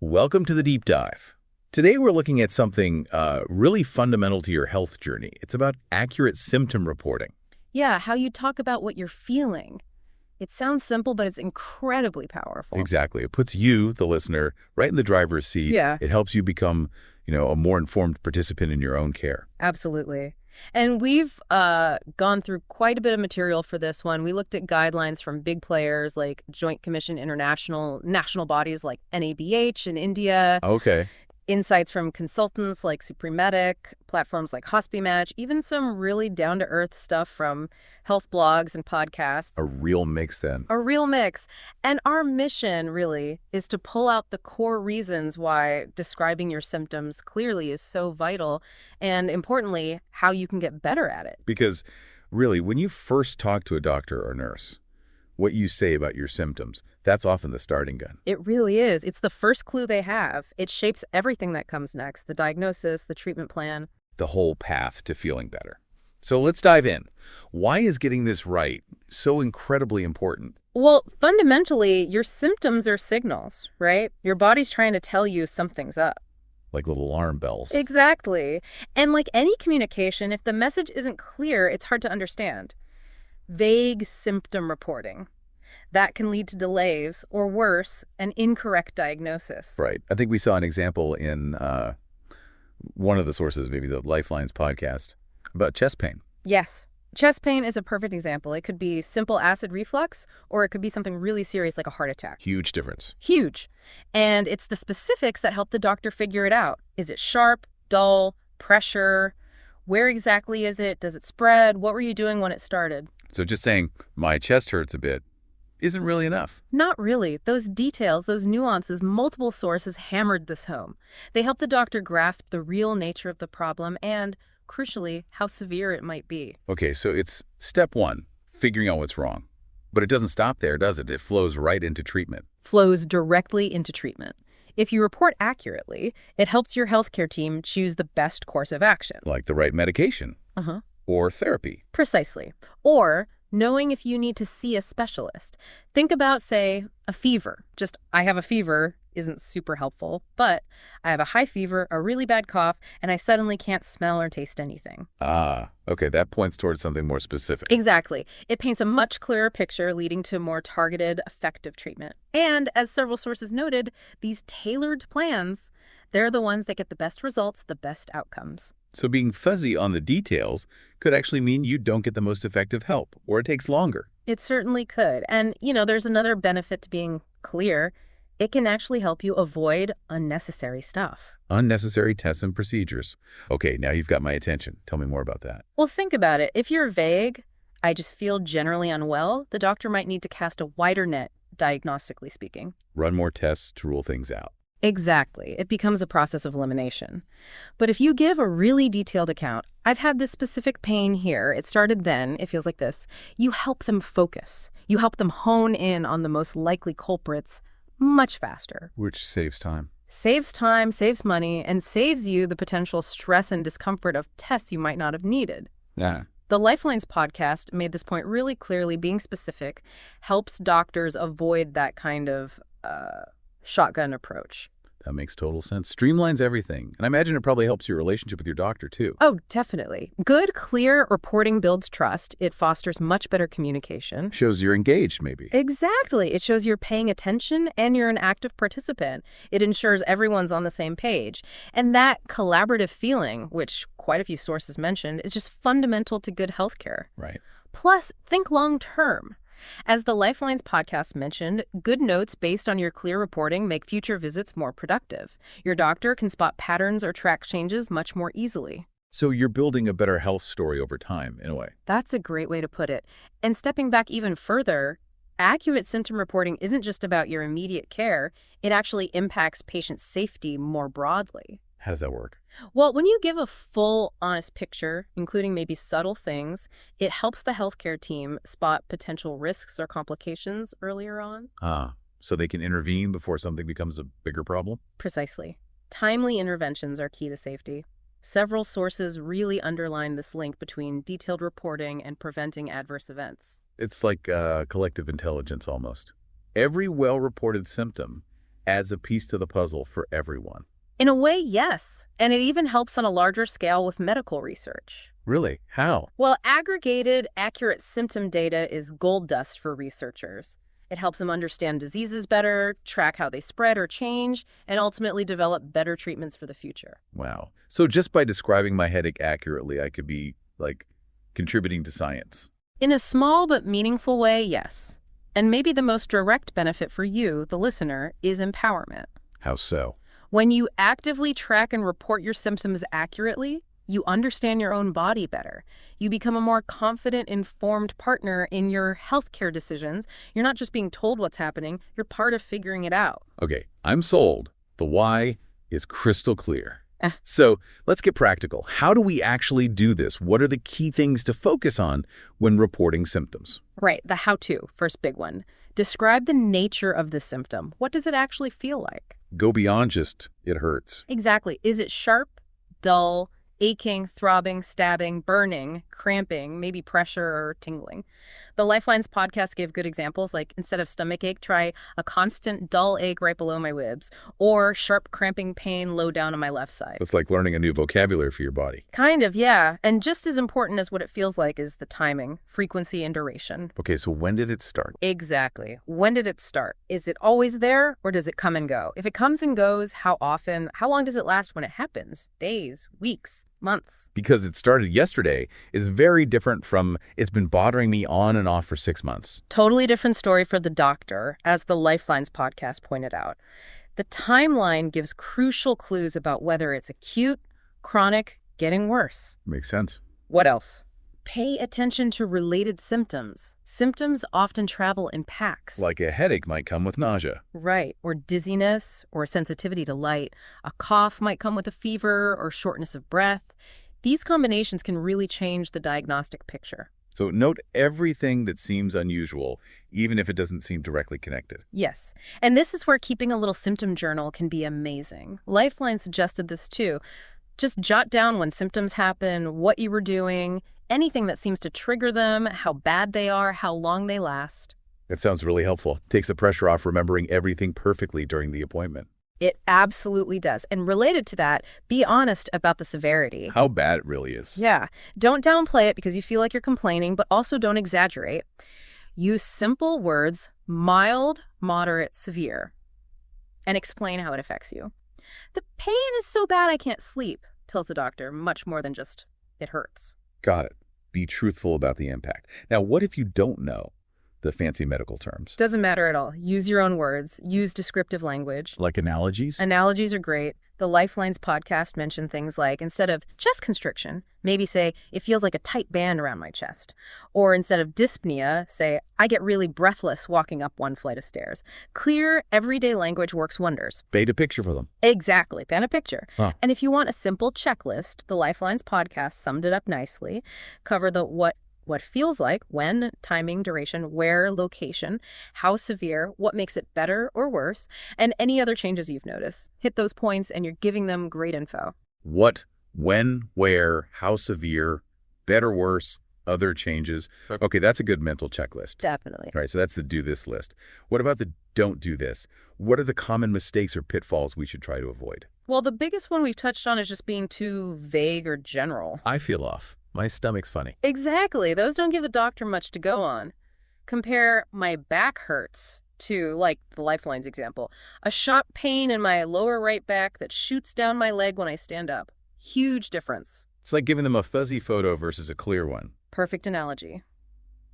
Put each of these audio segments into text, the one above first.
Welcome to the deep dive. Today we're looking at something really fundamental to your health journey. It's about accurate symptom reporting. Yeah, how you talk about what you're feeling. It sounds simple, but it's incredibly powerful. Exactly. It puts you, the listener, right in the driver's seat. Yeah. It helps you become, a more informed participant in your own care. Absolutely. And we've gone through quite a bit of material for this one. We looked at guidelines from big players like Joint Commission International, national bodies like NABH in India. Okay. Insights from consultants like Supremedic, platforms like HospiMatch, even some really down-to-earth stuff from health blogs and podcasts. A real mix then. A real mix. And our mission, really, is to pull out the core reasons why describing your symptoms clearly is so vital, and importantly, how you can get better at it. Because really, when you first talk to a doctor or nurse, what you say about your symptoms, that's often the starting gun. It really is. It's the first clue they have. It shapes everything that comes next, the diagnosis, the treatment plan. The whole path to feeling better. So let's dive in. Why is getting this right so incredibly important? Well, fundamentally, your symptoms are signals, right? Your body's trying to tell you something's up. Like little alarm bells. Exactly. And like any communication, if the message isn't clear, it's hard to understand. Vague symptom reporting. That can lead to delays, or worse, an incorrect diagnosis. Right. I think we saw an example in one of the sources, maybe the Lifelines podcast, about chest pain. Yes. Chest pain is a perfect example. It could be simple acid reflux, or it could be something really serious like a heart attack. Huge difference. Huge. And it's the specifics that help the doctor figure it out. Is it sharp, dull, pressure? Where exactly is it? Does it spread? What were you doing when it started? So just saying, my chest hurts a bit, isn't really enough. Not really. Those details, those nuances, multiple sources hammered this home. They help the doctor grasp the real nature of the problem and, crucially, how severe it might be. Okay, so it's step one, figuring out what's wrong. But it doesn't stop there, does it? It flows right into treatment. Flows directly into treatment. If you report accurately, it helps your healthcare team choose the best course of action. Like the right medication. Or therapy. Precisely. Or knowing if you need to see a specialist. Think about, say, a fever. Just, I have a fever isn't super helpful, but I have a high fever, a really bad cough, and I suddenly can't smell or taste anything. Ah, okay, that points towards something more specific. Exactly. It paints a much clearer picture, leading to more targeted, effective treatment. And as several sources noted, these tailored plans, they're the ones that get the best results, the best outcomes. So being fuzzy on the details could actually mean you don't get the most effective help, or it takes longer. It certainly could. And, there's another benefit to being clear. It can actually help you avoid unnecessary stuff. Unnecessary tests and procedures. Okay, now you've got my attention. Tell me more about that. Well, think about it. If you're vague, I just feel generally unwell, the doctor might need to cast a wider net, diagnostically speaking. Run more tests to rule things out. Exactly. It becomes a process of elimination. But if you give a really detailed account, I've had this specific pain here, it started then, it feels like this, you help them focus. You help them hone in on the most likely culprits much faster. Which saves time. Saves time, saves money, and saves you the potential stress and discomfort of tests you might not have needed. Yeah. The Lifelines podcast made this point really clearly. Being specific helps doctors avoid that kind of shotgun approach. That makes total sense. Streamlines everything. And I imagine it probably helps your relationship with your doctor, too. Oh, definitely. Good, clear reporting builds trust. It fosters much better communication. Shows you're engaged, maybe. Exactly. It shows you're paying attention and you're an active participant. It ensures everyone's on the same page. And that collaborative feeling, which quite a few sources mentioned, is just fundamental to good healthcare. Right. Plus, think long term. As the Lifelines podcast mentioned, good notes based on your clear reporting make future visits more productive. Your doctor can spot patterns or track changes much more easily. So you're building a better health story over time, in a way. That's a great way to put it. And stepping back even further, accurate symptom reporting isn't just about your immediate care. It actually impacts patient safety more broadly. How does that work? Well, when you give a full, honest picture, including maybe subtle things, it helps the healthcare team spot potential risks or complications earlier on. So they can intervene before something becomes a bigger problem? Precisely. Timely interventions are key to safety. Several sources really underline this link between detailed reporting and preventing adverse events. It's like collective intelligence almost. Every well-reported symptom adds a piece to the puzzle for everyone. In a way, yes. And it even helps on a larger scale with medical research. Really? How? Well, aggregated, accurate symptom data is gold dust for researchers. It helps them understand diseases better, track how they spread or change, and ultimately develop better treatments for the future. Wow. So just by describing my headache accurately, I could be, like, contributing to science. In a small but meaningful way, yes. And maybe the most direct benefit for you, the listener, is empowerment. How so? When you actively track and report your symptoms accurately, you understand your own body better. You become a more confident, informed partner in your healthcare decisions. You're not just being told what's happening, you're part of figuring it out. Okay, I'm sold. The why is crystal clear. So let's get practical. How do we actually do this? What are the key things to focus on when reporting symptoms? Right, the how-to, first big one. Describe the nature of the symptom. What does it actually feel like? Go beyond just, it hurts. Exactly. Is it sharp, dull, aching, throbbing, stabbing, burning, cramping, maybe pressure or tingling? The Lifelines podcast gave good examples, like instead of stomach ache, try a constant dull ache right below my ribs, or sharp cramping pain low down on my left side. It's like learning a new vocabulary for your body. Kind of, yeah. And just as important as what it feels like is the timing, frequency, and duration. Okay, so when did it start? Exactly. When did it start? Is it always there, or does it come and go? If it comes and goes, how often? How long does it last when it happens? Days, weeks, months? Because it started yesterday is very different from it's been bothering me on and off for 6 months. Totally different story for the doctor, as the Lifelines podcast pointed out. The timeline gives crucial clues about whether it's acute, chronic, getting worse. Makes sense. What else? Pay attention to related symptoms. Symptoms often travel in packs. Like a headache might come with nausea. Right, or dizziness, or sensitivity to light. A cough might come with a fever or shortness of breath. These combinations can really change the diagnostic picture. So note everything that seems unusual, even if it doesn't seem directly connected. Yes, and this is where keeping a little symptom journal can be amazing. Lifeline suggested this too. Just jot down when symptoms happen, what you were doing, anything that seems to trigger them, how bad they are, how long they last. That sounds really helpful. Takes the pressure off remembering everything perfectly during the appointment. It absolutely does. And related to that, be honest about the severity. How bad it really is. Yeah. Don't downplay it because you feel like you're complaining, but also don't exaggerate. Use simple words, mild, moderate, severe, and explain how it affects you. The pain is so bad I can't sleep, tells the doctor, much more than just, it hurts. Got it. Be truthful about the impact. Now, what if you don't know the fancy medical terms? Doesn't matter at all. Use your own words. Use descriptive language. Like analogies? Analogies are great. The Lifelines podcast mentioned things like, instead of chest constriction, maybe say, it feels like a tight band around my chest. Or instead of dyspnea, say, I get really breathless walking up one flight of stairs. Clear, everyday language works wonders. Paint a picture for them. Exactly. Paint a picture. Huh. And if you want a simple checklist, the Lifelines podcast summed it up nicely. Cover the what feels like, when, timing, duration, where, location, how severe, what makes it better or worse, and any other changes you've noticed. Hit those points and you're giving them great info. What, when, where, how severe, better, worse, other changes. Okay, that's a good mental checklist. Definitely. All right, so that's the do this list. What about the don't do this? What are the common mistakes or pitfalls we should try to avoid? Well, the biggest one we've touched on is just being too vague or general. I feel off. My stomach's funny. Exactly. Those don't give the doctor much to go on. Compare my back hurts to, like the Lifelines example, a sharp pain in my lower right back that shoots down my leg when I stand up. Huge difference. It's like giving them a fuzzy photo versus a clear one. Perfect analogy.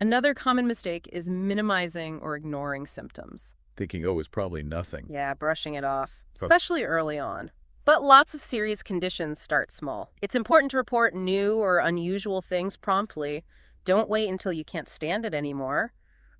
Another common mistake is minimizing or ignoring symptoms. Thinking, oh, it's probably nothing. Yeah, brushing it off, especially early on. But lots of serious conditions start small. It's important to report new or unusual things promptly. Don't wait until you can't stand it anymore.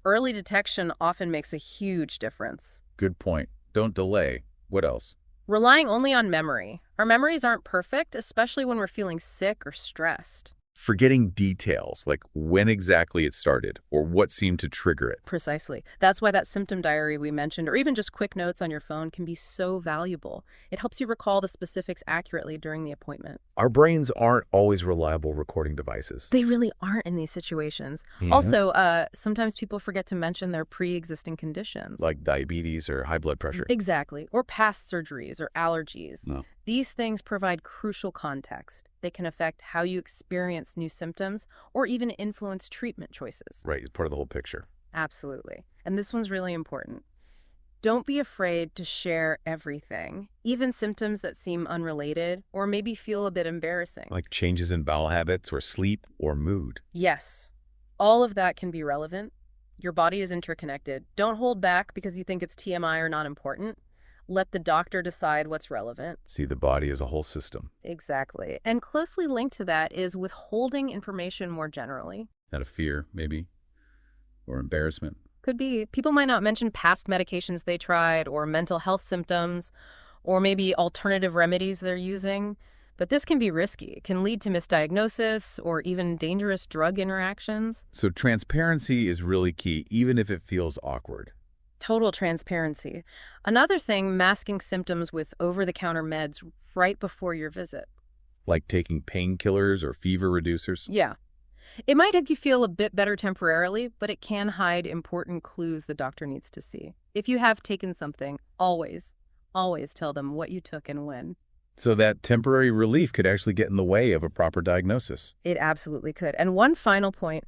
Early detection often makes a huge difference. Good point. Don't delay. What else? Relying only on memory. Our memories aren't perfect, especially when we're feeling sick or stressed. Forgetting details, like when exactly it started or what seemed to trigger it. Precisely. That's why that symptom diary we mentioned, or even just quick notes on your phone, can be so valuable. It helps you recall the specifics accurately during the appointment. Our brains aren't always reliable recording devices. They really aren't in these situations. Mhm. Also, sometimes people forget to mention their pre-existing conditions. Like diabetes or high blood pressure. Exactly. Or past surgeries or allergies. No. These things provide crucial context. They can affect how you experience new symptoms or even influence treatment choices. Right, it's part of the whole picture. Absolutely. And this one's really important. Don't be afraid to share everything, even symptoms that seem unrelated or maybe feel a bit embarrassing. Like changes in bowel habits or sleep or mood. Yes, all of that can be relevant. Your body is interconnected. Don't hold back because you think it's TMI or not important. Let the doctor decide what's relevant. See the body as a whole system. Exactly. And closely linked to that is withholding information more generally. Out of fear, maybe, or embarrassment. Could be. People might not mention past medications they tried or mental health symptoms or maybe alternative remedies they're using. But this can be risky. It can lead to misdiagnosis or even dangerous drug interactions. So transparency is really key, even if it feels awkward. Total transparency. Another thing, masking symptoms with over-the-counter meds right before your visit. Like taking painkillers or fever reducers. Yeah. It might make you feel a bit better temporarily, but it can hide important clues the doctor needs to see. If you have taken something, always tell them what you took and when. So that temporary relief could actually get in the way of a proper diagnosis. It absolutely could. And one final point,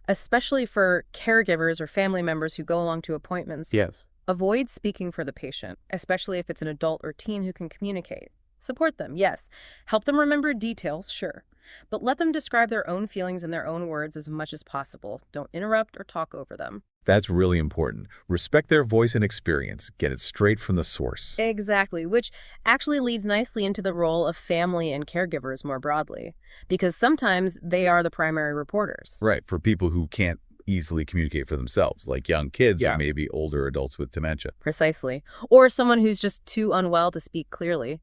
especially for caregivers or family members who go along to appointments, Yes. avoid speaking for the patient, especially if it's an adult or teen who can communicate. Support them, yes. Help them remember details, sure. But let them describe their own feelings in their own words as much as possible. Don't interrupt or talk over them. That's really important. Respect their voice and experience. Get it straight from the source. Exactly, which actually leads nicely into the role of family and caregivers more broadly, because sometimes they are the primary reporters. Right, for people who can't easily communicate for themselves, like young kids or maybe older adults with dementia. Precisely. Or someone who's just too unwell to speak clearly.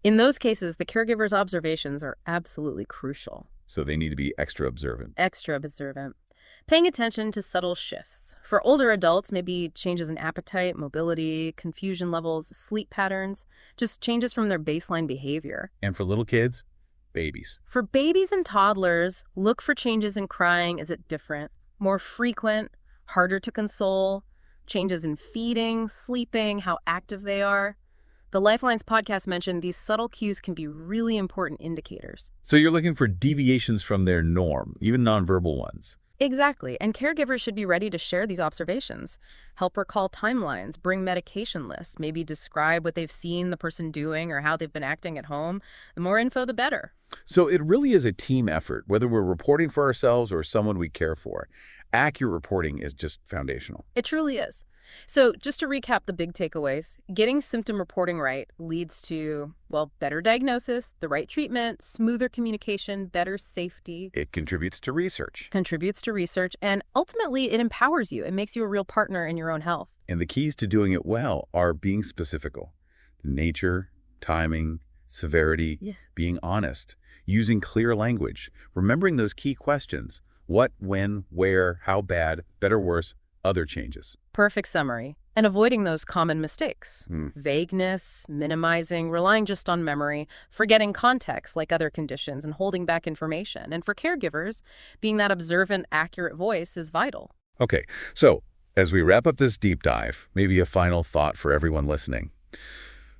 In those cases, the caregiver's observations are absolutely crucial. So they need to be extra observant. Extra observant. Paying attention to subtle shifts. For older adults, maybe changes in appetite, mobility, confusion levels, sleep patterns, just changes from their baseline behavior. And for little kids, babies. For babies and toddlers, look for changes in crying. Is it different? More frequent? Harder to console? Changes in feeding, sleeping, how active they are? The Lifelines podcast mentioned these subtle cues can be really important indicators. So you're looking for deviations from their norm, even nonverbal ones. Exactly, and caregivers should be ready to share these observations. Help recall timelines, bring medication lists, maybe describe what they've seen the person doing or how they've been acting at home. The more info, the better. So it really is a team effort, whether we're reporting for ourselves or someone we care for. Accurate reporting is just foundational. It truly is. So just to recap the big takeaways, getting symptom reporting right leads to, well, better diagnosis, the right treatment, smoother communication, better safety. It contributes to research. And ultimately it empowers you. It makes you a real partner in your own health. And the keys to doing it well are being specifical. Nature, timing, severity, being honest, using clear language, remembering those key questions. What, when, where, how bad, better, worse, other changes. Perfect summary. And avoiding those common mistakes. Vagueness, minimizing, relying just on memory, forgetting context like other conditions, and holding back information. And for caregivers, being that observant, accurate voice is vital. Okay, so as we wrap up this deep dive, maybe a final thought for everyone listening.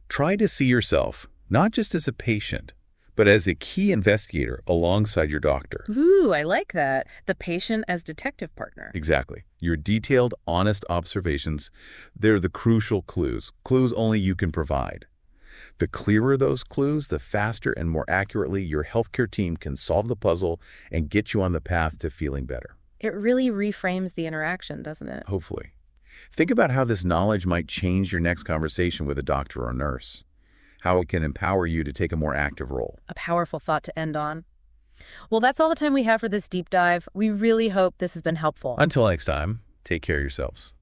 Try to see yourself not just as a patient, but as a key investigator alongside your doctor. Ooh, I like that. The patient as detective partner. Exactly. Your detailed, honest observations, they're the crucial clues only you can provide. The clearer those clues, the faster and more accurately your healthcare team can solve the puzzle and get you on the path to feeling better. It really reframes the interaction, doesn't it? Hopefully. Think about how this knowledge might change your next conversation with a doctor or nurse. How it can empower you to take a more active role. A powerful thought to end on. Well, that's all the time we have for this deep dive. We really hope this has been helpful. Until next time, take care of yourselves.